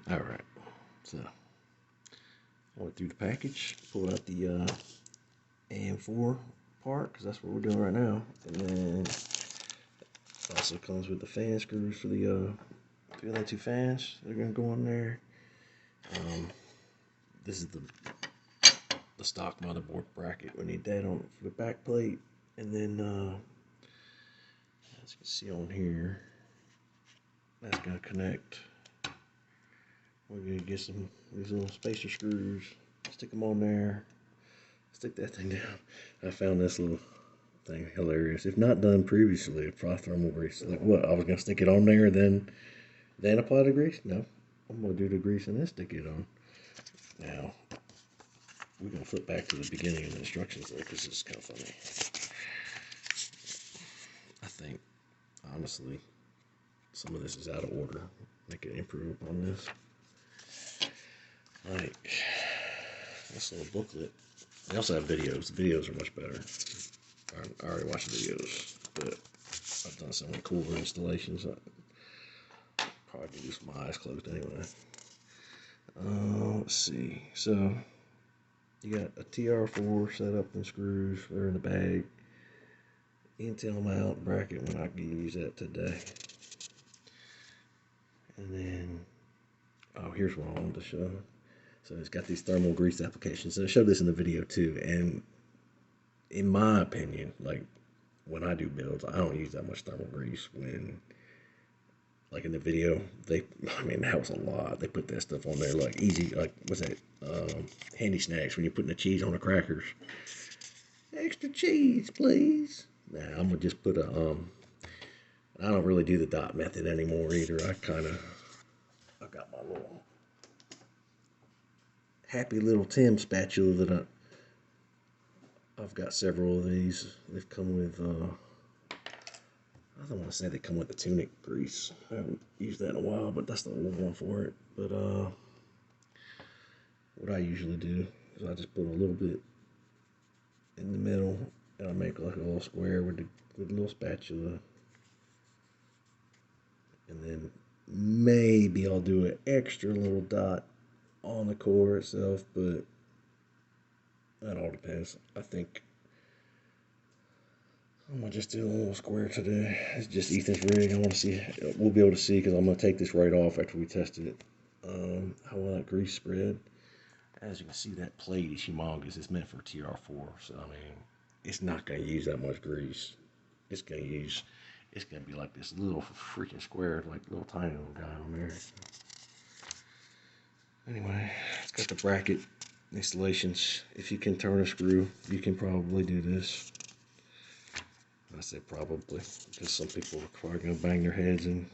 All right, so I went through the package, pulled out the AM4 part because that's what we're doing right now, and then it also comes with the fan screws for the other two fans. They're gonna go on there. This is the stock motherboard bracket. We need that on for the back plate, and then as you can see on here, that's gonna connect. We're gonna get some these little spacer screws, stick them on there, stick that thing down. I found this little thing hilarious. If not done previously, apply thermal grease. Like what? I was gonna stick it on there, then apply the grease. No, I'm gonna do the grease and then stick it on. Now we're gonna flip back to the beginning of the instructions there because it's kind of funny. I think honestly, some of this is out of order. They could improve on this. Like this little booklet. They also have videos. The videos are much better. I already watched the videos, but I've done so many cooler installations. I'll probably do this with my eyes closed anyway. Let's see. So you got a TR4 set up in screws. They're in the bag. Intel mount bracket. We're not going to use that today. And then, oh, here's what I wanted to show. So it's got these thermal grease applications. And I showed this in the video too. And in my opinion, like when I do builds, I don't use that much thermal grease. When, like in the video, I mean, that was a lot. They put that stuff on there like easy, like, what's that? Handy snacks when you're putting the cheese on the crackers. Extra cheese, please. Nah, I'm gonna just put I don't really do the dot method anymore either. I got my little Happy Little Tim spatula that I've got several of these. They've come with, I don't want to say they come with the tunic grease. I haven't used that in a while, but that's the old one for it. But what I usually do is I just put a little bit in the middle, and I make like a little square with a little spatula. And then maybe I'll do an extra little dot on the core itself, but that all depends. I think I'm gonna just do a little square today. It's just Ethan's rig. I want to see. We'll be able to see because I'm gonna take this right off after we tested it. How will that grease spread? As you can see, that plate is humongous. It's meant for TR4, so I mean, it's not gonna use that much grease. It's gonna be like this little freaking square, like little tiny little guy on there. Anyway, it's got the bracket installations. If you can turn a screw, you can probably do this. I say probably, because some people are probably going to bang their heads and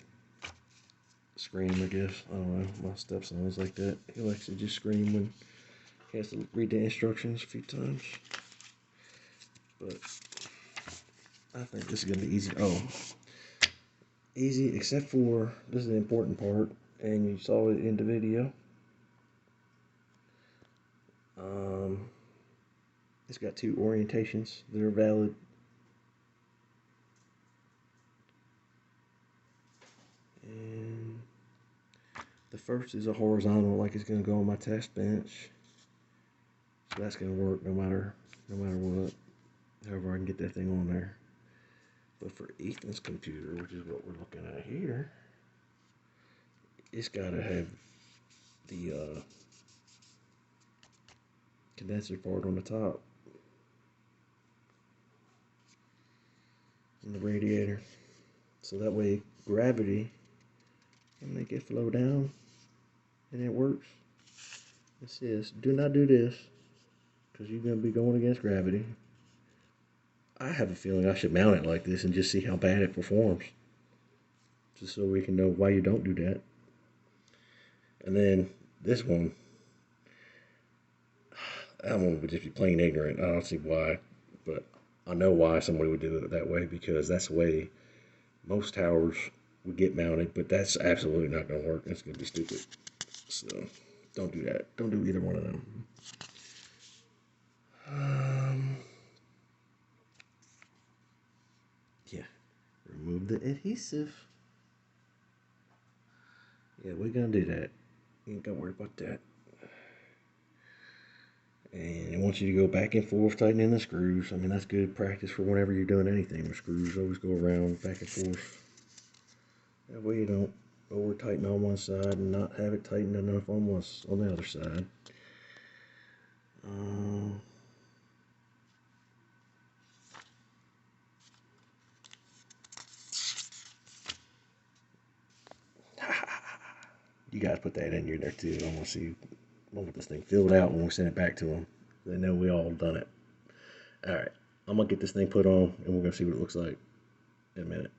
scream, I guess. I don't know. My stepson is like that. He likes to just scream when he has to read the instructions a few times. But I think this is going to be easy. Oh, easy, except for, this is the important part, and you saw it in the video. It's got two orientations that are valid. And the first is a horizontal, like it's going to go on my test bench. So that's going to work no matter what. However I can get that thing on there. But for Ethan's computer, which is what we're looking at here, it's got to have the condenser part on the top. And the radiator. So that way gravity can make it flow down and it works. It says, do not do this because you're going to be going against gravity. I have a feeling I should mount it like this and just see how bad it performs. Just so we can know why you don't do that. And then this one, that one would just be plain ignorant. I don't see why, but I know why somebody would do it that way because that's the way most towers would get mounted, but that's absolutely not going to work. That's going to be stupid. So don't do that. Don't do either one of them. Yeah, remove the adhesive. Yeah, we're going to do that. You ain't got to worry about that. And it wants you to go back and forth tightening the screws. I mean, that's good practice for whenever you're doing anything with screws. Always go around back and forth. That way you don't over tighten on one side and not have it tightened enough on the other side. You guys put that in there too. I want to see. I want this thing filled out when we send it back to them. They know we all done it. All right, I'm gonna get this thing put on, and we're gonna see what it looks like in a minute.